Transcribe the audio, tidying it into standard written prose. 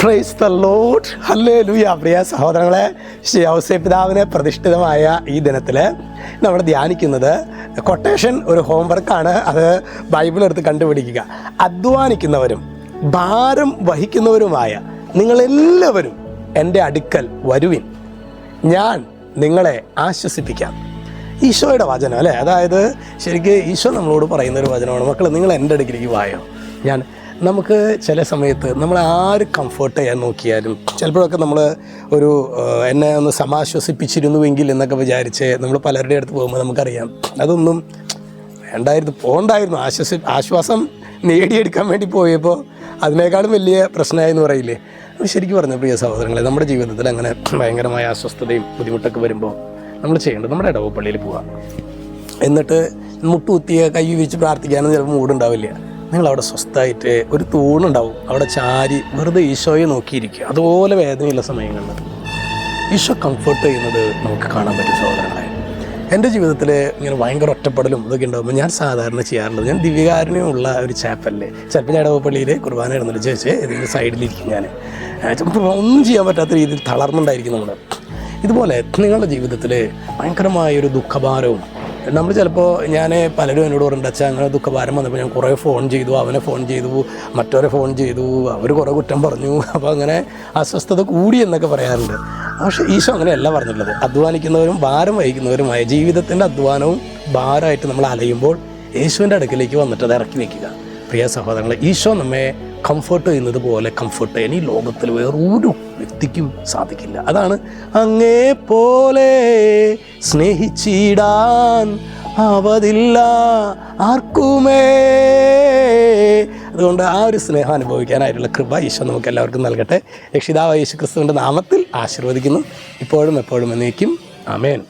Praise the Lord. Hallelujah. പ്രിയ സഹോദരങ്ങളെ, ഔസേപ്പ് പിതാവിനെ പ്രതിഷ്ഠിതമായ ഈ ദിനത്തിൽ നമ്മൾ ധ്യാനിക്കുന്നത് കൊട്ടേഷൻ ഒരു ഹോംവർക്കാണ്. അത് ബൈബിൾ എടുത്ത് കണ്ടുപിടിക്കുക. അധ്വാനിക്കുന്നവരും ഭാരം വഹിക്കുന്നവരുമായ നിങ്ങളെല്ലാവരും എൻ്റെ അടുക്കൽ വരുവിൻ, ഞാൻ നിങ്ങളെ ആശ്വസിപ്പിക്കാം. ഈശോയുടെ വചനം അല്ലേ? അതായത് ശരിക്കും ഈശോ നമ്മളോട് പറയുന്നൊരു വചനമാണ്. മക്കൾ, നിങ്ങൾ എൻ്റെ അടുക്കിലേക്ക് വായോ. നമുക്ക് ചില സമയത്ത് നമ്മൾ ആര് കംഫർട്ട് ചെയ്യാൻ നോക്കിയാലും ചിലപ്പോഴൊക്കെ നമ്മൾ ഒരു എന്നെ ഒന്ന് സമാശ്വസിപ്പിച്ചിരുന്നുവെങ്കിൽ എന്നൊക്കെ വിചാരിച്ച് നമ്മൾ പലരുടെ അടുത്ത് പോകുമ്പോൾ നമുക്കറിയാം അതൊന്നും പോകണ്ടായിരുന്നു. ആശ്വാസം നേടിയെടുക്കാൻ വേണ്ടി പോയപ്പോൾ അതിനേക്കാളും വലിയ പ്രശ്നമായെന്ന് പറയില്ലേ? ശരിക്കും പറഞ്ഞു പ്രിയ സഹോദരങ്ങളെ, നമ്മുടെ ജീവിതത്തിൽ അങ്ങനെ ഭയങ്കരമായ അസ്വസ്ഥതയും ബുദ്ധിമുട്ടൊക്കെ വരുമ്പോൾ നമ്മൾ ചെയ്യേണ്ടത് നമ്മുടെ ഇടവപ്പള്ളിയിൽ പോവുക. എന്നിട്ട് മുട്ടുകുത്തിയ കൈ വീച്ച് പ്രാർത്ഥിക്കാനും ചിലപ്പോൾ മൂടുണ്ടാവില്ല. നിങ്ങളവിടെ സ്വസ്ഥമായിട്ട് ഒരു തൂണുണ്ടാവും, അവിടെ ചാരി വെറുതെ ഈശോയെ നോക്കിയിരിക്കുക. അതുപോലെ വേദനയുള്ള സമയങ്ങളിൽ ഈശോ കംഫർട്ട് ചെയ്യുന്നത് നമുക്ക് കാണാൻ പറ്റും സഹോദരങ്ങളെ. എൻ്റെ ജീവിതത്തിൽ ഇങ്ങനെ ഭയങ്കര ഒറ്റപ്പെടലും ഇതൊക്കെ ഉണ്ടാകുമ്പോൾ ഞാൻ സാധാരണ ചെയ്യാറുള്ളത്, ഞാൻ ദിവ്യകാരുണ്യമുള്ള ഒരു ചാപ്പല്ലേ, ചിലപ്പോൾ ഞാൻ ഇടവപ്പള്ളിയിൽ കുർബാന ഇടുന്നുണ്ട്, ചേച്ചി ഇതിൻ്റെ സൈഡിലിരിക്കും. ഞാൻ ഒന്നും ചെയ്യാൻ പറ്റാത്ത രീതിയിൽ തളർന്നുണ്ടായിരിക്കും നമ്മൾ. ഇതുപോലെ നിങ്ങളുടെ ജീവിതത്തിൽ ഭയങ്കരമായൊരു ദുഃഖഭാരവും നമ്മൾ ചിലപ്പോൾ പലരും എന്നോട് പറഞ്ഞിട്ട് അച്ഛാ അങ്ങനെ ദുഃഖഭാരം വന്നപ്പോൾ ഞാൻ കുറേ ഫോൺ ചെയ്തു, അവനെ ഫോൺ ചെയ്തു, മറ്റവരെ ഫോൺ ചെയ്തു, അവർ കുറേ കുറ്റം പറഞ്ഞു, അപ്പോൾ അങ്ങനെ അസ്വസ്ഥത കൂടി എന്നൊക്കെ പറയാറുണ്ട്. പക്ഷേ ഈശോ അങ്ങനെയല്ല പറഞ്ഞിട്ടുള്ളത്. അധ്വാനിക്കുന്നവരും ഭാരം വഹിക്കുന്നവരുമായ ജീവിതത്തിൻ്റെ അധ്വാനവും ഭാരമായിട്ട് നമ്മൾ അലയുമ്പോൾ യേശുവിൻ്റെ അടുക്കിലേക്ക് വന്നിട്ട് അത് ഇറക്കി വയ്ക്കുക. പ്രിയ സഹോദരങ്ങളെ, ഈശോ നമ്മെ കംഫർട്ട് ചെയ്യുന്നത് പോലെ കംഫർട്ട് ചെയ്യാൻ ഈ ലോകത്തിൽ വേറൊരു വ്യക്തിക്കും സാധിക്കില്ല. അതാണ് അങ്ങേ പോലെ സ്നേഹിച്ചിടാൻ ആവതില്ല ആർക്കുമേ. അതുകൊണ്ട് ആ ഒരു സ്നേഹം അനുഭവിക്കാനായിട്ടുള്ള കൃപ ഈശോ നമുക്ക് എല്ലാവർക്കും നൽകട്ടെ. രക്ഷിതാവായ യേശു ക്രിസ്തുവിൻ്റെ നാമത്തിൽ ആശീർവദിക്കുന്നു, ഇപ്പോഴും എപ്പോഴും എന്നേക്കും. ആമേൻ.